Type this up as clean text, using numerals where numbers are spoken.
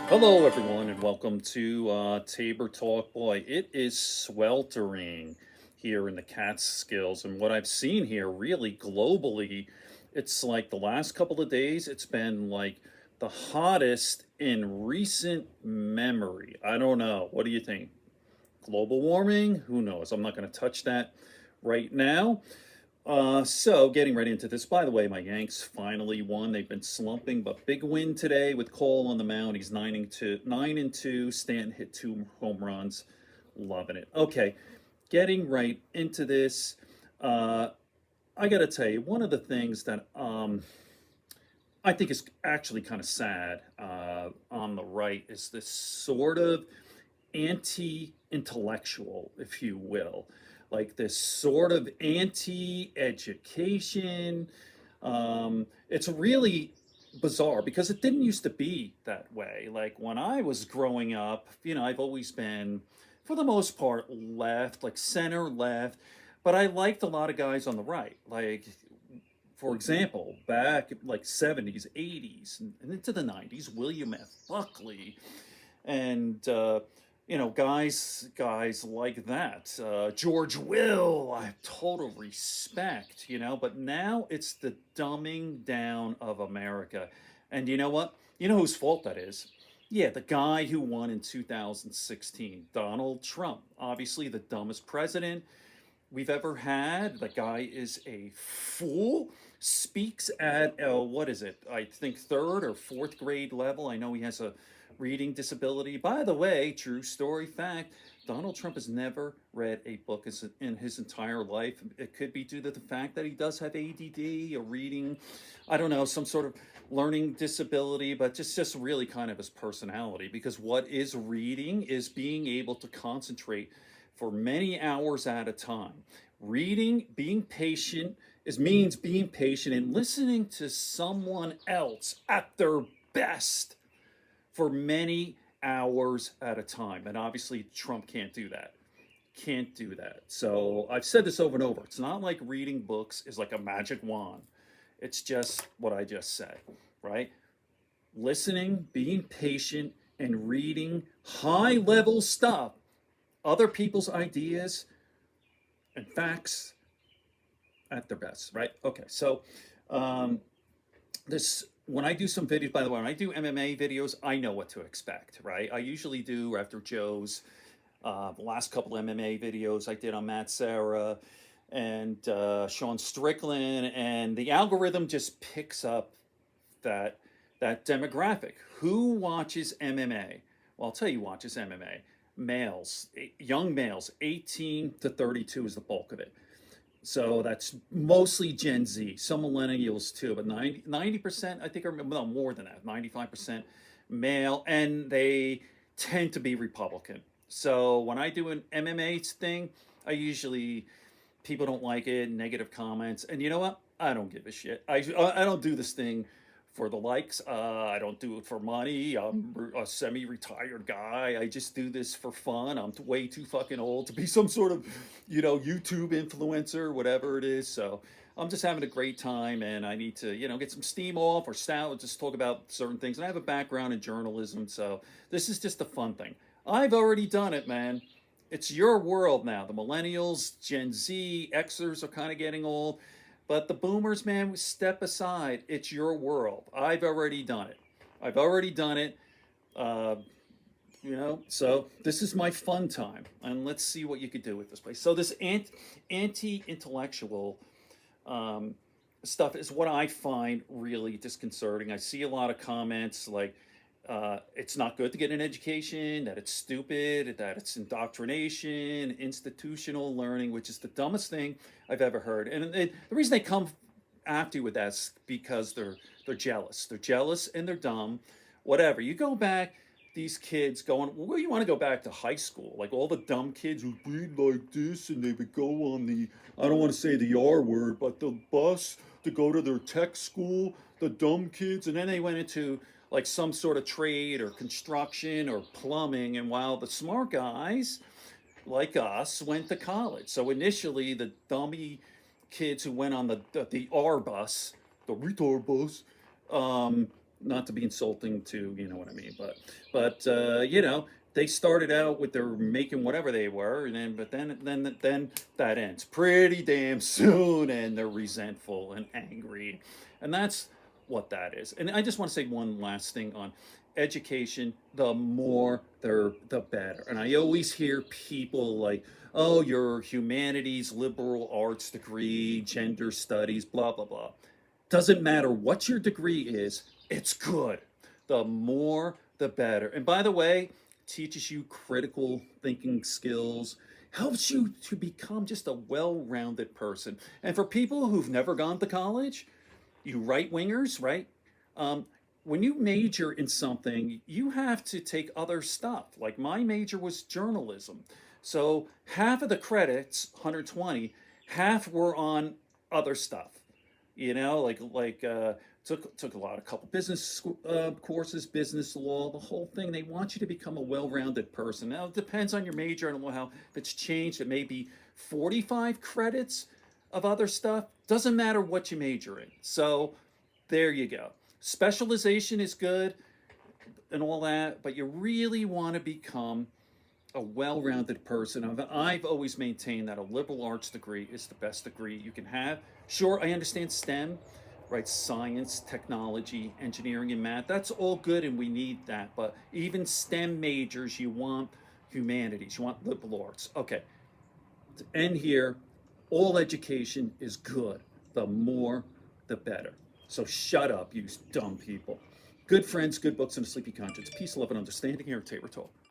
Hello, everyone, and welcome to Tabor Talk. Boy, it is sweltering here in the Catskills, and what I've seen here, really globally, it's like the last couple of days, it's been like the hottest in recent memory. I don't know. What do you think? Global warming? Who knows? I'm not going to touch that right now. So getting right into this. By the way, my Yanks finally won. They've been slumping, but big win today with Cole on the mound. He's 9-2. Stanton hit 2 home runs. Loving it. Okay, getting right into this. Uh, I got to tell you, one of the things that I think is actually kind of sad on the right is this sort of anti-intellectual, if you will, like this sort of anti-education. It's really bizarre because it didn't used to be that way. Like when I was growing up, I've always been, for the most part, left, like center left, but I liked a lot of guys on the right. Like, for example, back like 70s, 80s, and into the 90s, William F. Buckley and guys like that. George Will, I have total respect, but now it's the dumbing down of America. And you know what? You know whose fault that is? Yeah, the guy who won in 2016, Donald Trump. Obviously, the dumbest president we've ever had. The guy is a fool. Speaks at what is it? I think third or fourth grade level. I know he has a reading disability. By the way, true story fact: Donald Trump has never read a book in his entire life. It could be due to the fact that he does have ADD, a reading, I don't know, some sort of learning disability, but just really kind of his personality. Because what is reading is being able to concentrate for many hours at a time. Reading, being patient, means being patient and listening to someone else at their best for many hours at a time. And obviously, Trump can't do that. Can't do that. So I've said this over and over. It's not like reading books is like a magic wand. It's just what I just said, right? Listening, being patient, and reading high level stuff, other people's ideas and facts at their best, right? Okay, so um, this when I do some videos, by the way, when I do MMA videos, I know what to expect, right? I usually do after Joe's the last couple MMA videos I did on Matt Serra and Sean Strickland, and the algorithm just picks up that demographic. Who watches MMA? Well, I'll tell you, who watches MMA. Males, young males, 18 to 32 is the bulk of it. So that's mostly Gen Z, some millennials too, but 90% I think, are no more than that, 95% male, and they tend to be Republican. So when I do an MMA thing, I usually, people don't like it, negative comments, and you know what? I don't give a shit. I don't do this thing for the likes. I don't do it for money. I'm a semi-retired guy. I just do this for fun. I'm way too fucking old to be some sort of, YouTube influencer, whatever it is. So I'm just having a great time, and I need to, get some steam off or style, just talk about certain things. And I have a background in journalism, so this is just a fun thing. I've already done it, man. It's your world now. The millennials, Gen Z, Xers are kind of getting old. But the boomers, man, step aside. It's your world. I've already done it. I've already done it. Uh, so this is my fun time. And let's see what you could do with this place. So this anti-intellectual um, stuff is what I find really disconcerting. I see a lot of comments like, it's not good to get an education, that it's stupid, that it's indoctrination, institutional learning, which is the dumbest thing I've ever heard. And the reason they come after you with that is because they're jealous. They're jealous and they're dumb. Whatever. You go back, these kids going, well, you want to go back to high school, like all the dumb kids who read like this, and they would go on the, I don't want to say the R word, but the bus to go to their tech school, the dumb kids, and then they went into like some sort of trade or construction or plumbing, and while the smart guys like us went to college. So initially, the dummy kids who went on the R bus, the retard bus, Not to be insulting to, you know what I mean, but you know, they started out with their making whatever they were, and then that ends pretty damn soon, and they're resentful and angry, and that's what that is. And I just want to say one last thing on education: the more, the better. And I always hear people like, "Oh, your humanities, liberal arts degree, gender studies, blah blah blah." Doesn't matter what your degree is, it's good. The more, the better. And by the way, teaches you critical thinking skills, helps you to become just a well rounded person. And for people who've never gone to college, you right wingers, right? Um, when you major in something, you have to take other stuff. Like my major was journalism. So half of the credits, 120, half were on other stuff. You know, took a lot, a couple business courses, business law, the whole thing. They want you to become a well-rounded person. Now it depends on your major. I don't know how, if it's changed. It may be 45 credits of other stuff. Doesn't matter what you major in. So there you go. Specialization is good and all that, but you really want to become a well-rounded person. I've always maintained that a liberal arts degree is the best degree you can have. Sure, I understand STEM, right? Science, technology, engineering, and math. That's all good, and we need that. But even STEM majors, you want humanities, you want liberal arts. Okay, to end here, all education is good. The more, the better. So shut up, you dumb people. Good friends, good books, and a sleepy conscience. Peace, love, and understanding here at Tabor Talk.